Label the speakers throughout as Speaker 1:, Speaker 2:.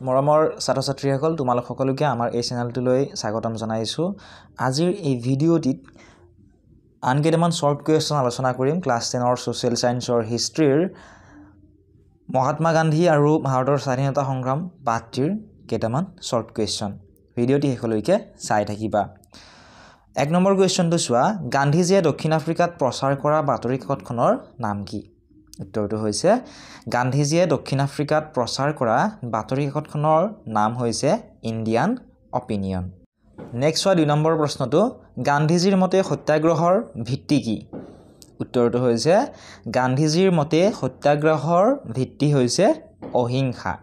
Speaker 1: মৰমৰ ছাত্ৰ-ছাত্ৰীসকল তোমালোক সকলোকে আমাৰ এই চেনেলটোলৈ স্বাগতম জনাইছো। আজিৰ এই ভিডিঅ'টিত আন কেইটামান শৰ্ট কুৱেশ্যন আলোচনা কৰিম। ক্লাছ 10ৰ ছ'চিয়েল সায়েন্সৰ হিষ্ট্ৰীৰ মহাত্মা গান্ধী আৰু ভাৰতৰ স্বাধীনতা সংগ্ৰাম পাঠটিৰ কেইটামান শৰ্ট কুৱেশ্যন। ভিডিঅ'টি শেষলৈকে চাই থাকিবা। 1 নম্বৰ কুৱেশ্যনটো চোৱা, গান্ধীজীয়ে দক্ষিণ আফ্ৰিকাত প্ৰচাৰ কৰা বাতৰি কাকতখনৰ নাম কি? উত্তৰটো হৈছে গান্ধীজীয়ে দক্ষিণ আফ্ৰিকাত প্ৰচাৰ কৰা বাতৰি কাকতখনৰ নাম হৈছে ইণ্ডিয়ান অপিনিয়ন। নেক্সট চোৱা 2 নম্বৰ প্ৰশ্নটো, গান্ধীজীৰ মতে সত্যাগ্ৰহৰ ভিত্তি কি? উত্তৰটো হৈছে গান্ধীজীৰ মতে সত্যাগ্ৰহৰ ভিত্তি হৈছে অহিংসা।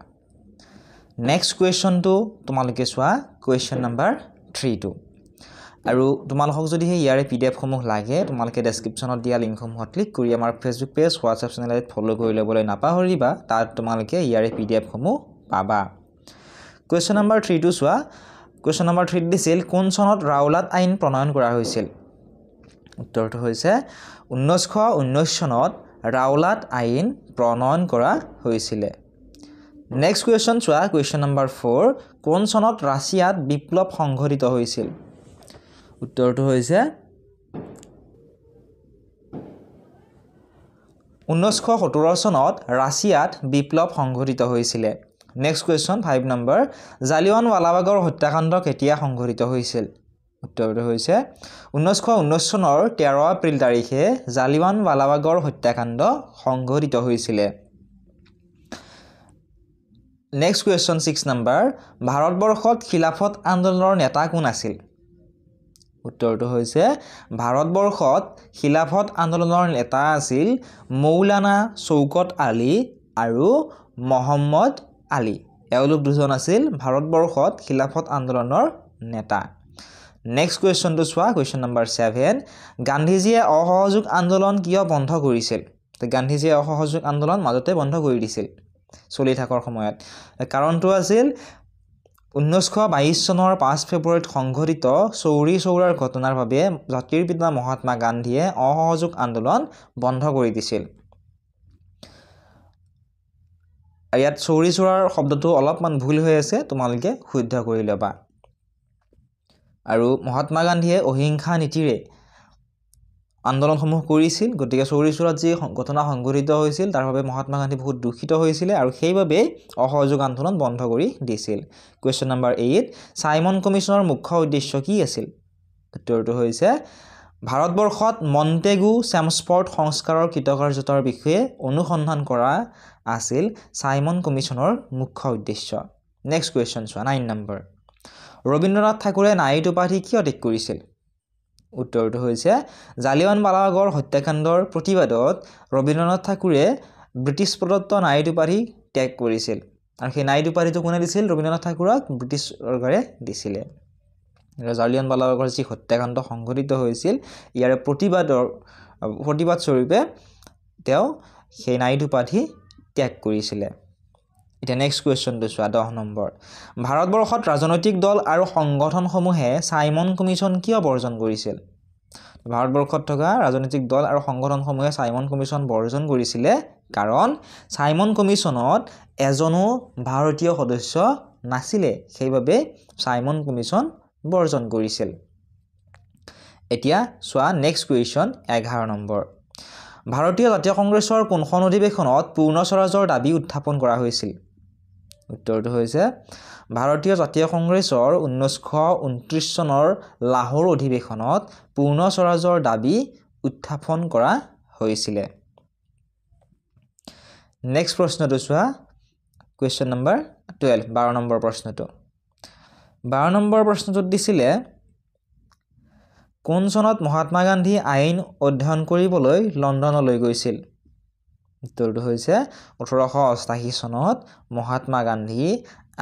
Speaker 1: নেক্সট কুৱেশ্যনটো তোমালোকে চোৱা, কুৱেশ্যন নম্বৰ 3টো। আৰু তোমালোকক যদি ইয়াৰে PDF সমূহ লাগে তোমালোকে ডেছক্ৰিপশ্যনত দিয়া লিংকসমূহত ক্লিক কৰি আমাৰ ফেচবুক পেজ, হোৱাটছআপ চেনেলত ফ'লো কৰি ল'বলৈ নাপাহৰিবা। তাত তোমালোকে ইয়াৰে PDF সমূহ পাবা। কুৱেশ্যন নম্বৰ 3টো চোৱা, কুৱেশ্যন নম্বৰ 3 দিছিল কোন চনত ৰাওলাট আইন প্ৰণয়ন কৰা হৈছিল? উত্তৰটো হৈছে 1919 চনত ৰাওলাট আইন প্ৰণয়ন কৰা হৈছিলে। নেক্সট কুৱেশ্যন চোৱা, কুৱেশ্যন নম্বৰ 4 কোন চনত ৰাছিয়াত বিপ্লৱ সংঘটিত হৈছিল? উত্তৰটো হৈছে 1917 চনত ৰাছিয়াত বিপ্লৱ সংঘটিত হৈছিলে। নেক্সট কুৱেশ্যন 5 নম্বৰ, জালিয়ানৱালাবাগৰ হত্যাকাণ্ড কেতিয়া সংঘটিত হৈছিল? উত্তৰটো হৈছে 1919 চনৰ 13 এপ্ৰিল তাৰিখে জালিয়ানৱালাবাগৰ হত্যাকাণ্ড সংঘটিত হৈছিলে। নেক্সট কুৱেশ্যন 6 নম্বৰ, ভাৰতবৰ্ষত খিলাফত আন্দোলনৰ নেতা কোন আছিল? উত্তৰটো হৈছে ভাৰতবৰ্ষত খিলাফত আন্দোলনৰ নেতা আছিল মৌলানা শৌকত আলী আৰু মহম্মদ আলী। এওঁলোক দুজন আছিল ভাৰতবৰ্ষত খিলাফত আন্দোলনৰ নেতা। নেক্সট কুৱেশ্যনটো চোৱা, কুৱেশ্যন নম্বৰ 7 গান্ধীজীয়ে অসহযোগ আন্দোলন কিয় বন্ধ কৰিছিল? গান্ধীজীয়ে অসহযোগ আন্দোলন মাজতে বন্ধ কৰি দিছিল চলি থকাৰ সময়ত। কাৰণটো আছিল 1922 চনৰ 5 ফেব্ৰুৱাৰীত সংঘটিত চৌৰি চৌৰাৰ ঘটনাৰ বাবে জাতিৰ পিতা মহাত্মা গান্ধীয়ে অসহযোগ আন্দোলন বন্ধ কৰি দিছিল। ইয়াত চৌৰি চৌৰাৰ শব্দটো অলপমান ভুল হৈ আছে, তোমালোকে শুদ্ধ কৰি ল'বা। আৰু মহাত্মা গান্ধীয়ে অহিংসা নীতিৰে আন্দোলনসমূহ কৰিছিল, গতিকে চৌৰি চৌৰাত যি ঘটনা সংঘটিত হৈছিল তাৰ বাবে মহাত্মা গান্ধী বহুত দুখিত হৈছিলে আৰু সেইবাবে অসহযোগ আন্দোলন বন্ধ কৰি দিছিল। কুৱেশ্যন নম্বৰ 8 চাইমন কমিশ্যনৰ মুখ্য উদ্দেশ্য কি আছিল? উত্তৰটো হৈছে ভাৰতবৰ্ষত মণ্টেগু চেমস্ফৰ্ড সংস্কাৰৰ কৃতকাৰ্যতাৰ বিষয়ে অনুসন্ধান কৰা আছিল চাইমন কমিশ্যনৰ মুখ্য উদ্দেশ্য। নেক্সট কুৱেশ্যন চোৱা 9 নম্বৰ, ৰবীন্দ্ৰনাথ ঠাকুৰে নাইট উপাধি কিয় ত্যাগ কৰিছিল? উত্তৰটো হৈছে জালিয়ানৱালাবাগৰ হত্যাকাণ্ডৰ প্ৰতিবাদত ৰবীন্দ্ৰনাথ ঠাকুৰে ব্ৰিটিছ প্ৰদত্ত নাইট উপাধি ত্যাগ কৰিছিল। আৰু সেই নাইট উপাধিটো কোনে দিছিল? ৰবীন্দ্ৰনাথ ঠাকুৰক ব্ৰিটিছ চৰকাৰে দিছিলে। জালিয়ানৱালাবাগৰ যি হত্যাকাণ্ড সংঘটিত হৈছিল ইয়াৰে প্ৰতিবাদ স্বৰূপে তেওঁ সেই নাইট উপাধি ত্যাগ কৰিছিলে। এতিয়া নেক্সট কুৱেশ্যনটো চোৱা 10 নম্বৰ, ভাৰতবৰ্ষত ৰাজনৈতিক দল আৰু সংগঠনসমূহে চাইমন কমিশ্যন কিয় বৰ্জন কৰিছিল? ভাৰতবৰ্ষত থকা ৰাজনৈতিক দল আৰু সংগঠনসমূহে চাইমন কমিশ্যন বৰ্জন কৰিছিলে কাৰণ চাইমন কমিশ্যনত এজনো ভাৰতীয় সদস্য নাছিলে, সেইবাবে চাইমন কমিশ্যন বৰ্জন কৰিছিল। এতিয়া চোৱা নেক্সট কুৱেশ্যন 11 নম্বৰ, ভাৰতীয় জাতীয় কংগ্ৰেছৰ কোনখন অধিৱেশনত পূৰ্ণ স্বৰাজৰ দাবী উত্থাপন কৰা হৈছিল? উত্তৰটো হৈছে ভাৰতীয় জাতীয় কংগ্ৰেছৰ 1929 চনৰ লাহোৰ অধিৱেশনত পূৰ্ণ স্বৰাজৰ দাবী উত্থাপন কৰা হৈছিলে। নেক্সট প্ৰশ্নটো চোৱা, কুৱেশ্যন নম্বৰ 12 12 নম্বৰ প্ৰশ্নটো। 12 নম্বৰ প্ৰশ্নটোত দিছিলে কোন চনত মহাত্মা গান্ধী আইন অধ্যয়ন কৰিবলৈ লণ্ডনলৈ গৈছিল? উত্তৰটো হৈছে 1888 চনত মহাত্মা গান্ধী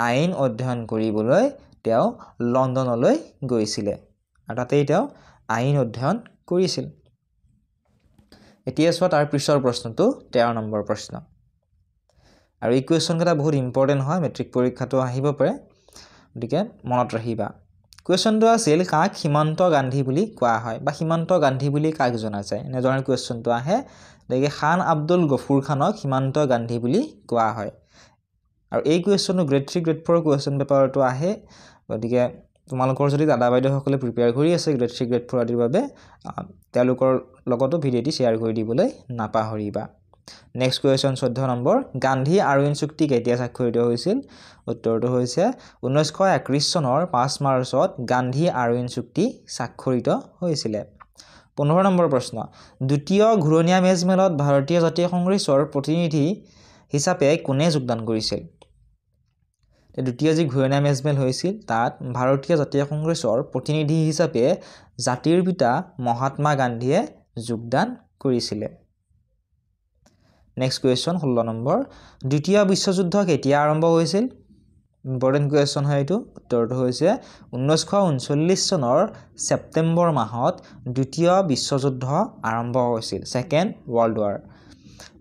Speaker 1: আইন অধ্যয়ন কৰিবলৈ তেওঁ লণ্ডনলৈ গৈছিলে আৰু তাতেই তেওঁ আইন অধ্যয়ন কৰিছিল। এতিয়া চোৱা তাৰ পিছৰ প্ৰশ্নটো 13 নম্বৰ প্ৰশ্ন। আৰু এই কুৱেশ্যনকেইটা বহুত ইম্পৰ্টেণ্ট হয়, মেট্ৰিক পৰীক্ষাটো আহিব পাৰে, গতিকে মনত ৰাখিবা। কুৱেশ্যনটো আছিল কাক সীমান্ত গান্ধী বুলি কোৱা হয় বা সীমান্ত গান্ধী বুলি কাক জনা যায়? এনেধৰণৰ কুৱেশ্যনটো আহে। গতিকে খান আব্দুল গফুৰ খানক সীমান্ত গান্ধী বুলি কোৱা হয়। আৰু এই কুৱেশ্যনটো গ্ৰেড 3 গ্ৰেড 4 কুৱেশ্যন পেপাৰটো আহে গতিকে তোমালোকৰ যদি দাদা বাইদেউসকলে প্ৰিপেয়াৰ কৰি আছে গ্ৰেড 3 গ্ৰেড 4 আদিৰ বাবে তেওঁলোকৰ লগতো ভিডিঅ'টি শ্বেয়াৰ কৰি দিবলৈ নাপাহৰিবা next question 14 number Gandhi Irwin চুক্তি কেতিয়া স্বাক্ষৰিত হৈছিল উত্তৰটো হৈছে 1931 চনৰ 5 মাৰ্চত গান্ধী আৰউইন চুক্তি স্বাক্ষৰিত হৈছিল 15 নম্বৰ প্ৰশ্ন দ্বিতীয় ঘূৰণীয়া মেজমেলত ভাৰতীয় জাতীয় কংগ্ৰেছৰ প্ৰতিনিধি হিচাপে কোনে যোগদান কৰিছিল দ্বিতীয় যি ঘূৰণীয়া মেজমেল হৈছিল তাত ভাৰতীয় জাতীয় কংগ্ৰেছৰ প্ৰতিনিধি হিচাপে জাতিৰ পিতা মহাত্মা গান্ধীয়ে যোগদান কৰিছিল নেক্সট কুৱেশ্যন 16 নম্বৰ দ্বিতীয় বিশ্বযুদ্ধ কেতিয়া আৰম্ভ হৈছিল ইম্পৰ্টেন্ট কুৱেশ্যন হয় এইটো উত্তৰটো হৈছে 1939 চনৰ ছেপ্টেম্বৰ মাহত দ্বিতীয় বিশ্বযুদ্ধ আৰম্ভ হৈছিল second world war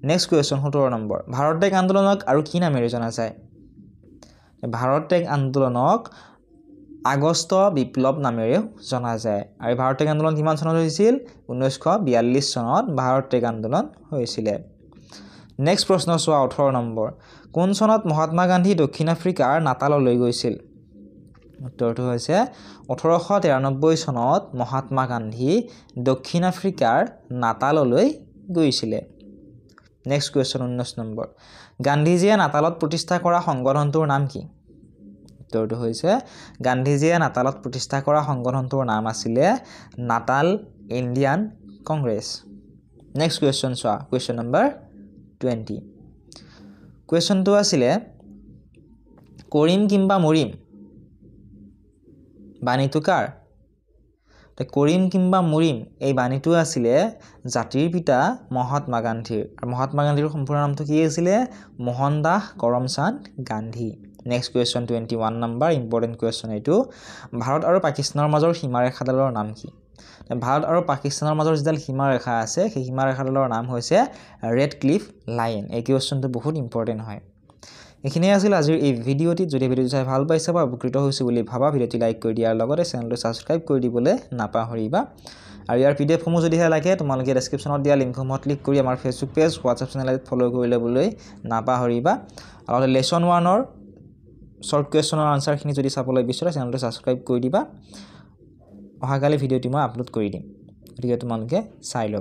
Speaker 1: next question 17 number Bharat ত্যাগ আন্দোলনক আৰু কি নামেৰে জনা যায় ভাৰত ত্যাগ আন্দোলনক আগষ্ট বিপ্লৱ নামেৰে জনা যায় আৰু ভাৰত ত্যাগ আন্দোলন কিমান চনত হৈছিল 1942 চনত ভাৰত ত্যাগ আন্দোলন হৈছিল নেক্সট প্ৰশ্ন চোৱা 18 নম্বৰ কোন চনত মহাত্মা গান্ধী দক্ষিণ আফ্ৰিকাৰ নাটাললৈ গৈছিল উত্তৰটো হৈছে 1893 চনত মহাত্মা গান্ধী দক্ষিণ আফ্ৰিকাৰ নাটাললৈ গৈছিল নেক্সট কুৱেশ্যন 19 নম্বৰ গান্ধীজীয়ে নাটালত প্ৰতিষ্ঠা কৰা সংগঠনটোৰ নাম কি উত্তৰটো হৈছে গান্ধীজীয়ে নাটালত প্ৰতিষ্ঠা কৰা সংগঠনটোৰ নাম আছিল Natal Indian Congress next question চোৱা কুৱেশ্যন নম্বৰ 20 কুৱেশ্যনটো আছিল কৰিম কিম্বা মৰিম বাণীটো কাৰ কৰিম কিম্বা মৰিম এই বাণীটো আছিল জাতিৰ পিতা মহাত্মা গান্ধীৰ আৰু মহাত্মা গান্ধীৰ সম্পূৰ্ণ নামটো কি আছিল Mohandas Karamchand Gandhi next question 21 number important question এইটো ভাৰত আৰু পাকিস্তানৰ মাজৰ সীমাৰেখাডালৰ নাম কি ভাৰত আৰু পাকিস্তানৰ মাজৰ যিডাল সীমাৰেখা আছে সেই সীমাৰেখাডালৰ নাম হৈছে ৰেড ক্লিফ লাইন এই কুৱেশ্যনটো বহুত ইম্পৰ্টেন্ট হয় এখিনিয়ে আছিল আজিৰ এই ভিডিঅ'টি যদি ভিডিঅ'টো চাই ভাল পাইছে বা উপকৃত হৈছে বুলি ভাবা ভিডিঅ'টি লাইক কৰি দিয়াৰ লগতে চেনেলটো সাবস্ক্ৰাইব কৰি দিবলৈ নাপাহৰিবা আৰু ইয়াৰ PDF সমূহ যদিহে লাগে তোমালোকে ডেসক্ৰিপচনত দিয়া লিংকসমূহত ক্লিক কৰি আমাৰ ফেচবুক পেজ হোৱাটছআপ চেনেলত ফলো কৰি ল'বলৈ নাপাহৰিবা আৰু লেসন 1ৰ শৰ্ট কুৱেশ্যনৰ আনসাৰখিনি যদি চাবলৈ বিচাৰা চেনেলটো সাবস্ক্ৰাইব কৰি দিবা অহাকালি ভিডিঅ'টি মই আপলোড কৰি দিম গতিকে তোমালোকে চাই ল'বা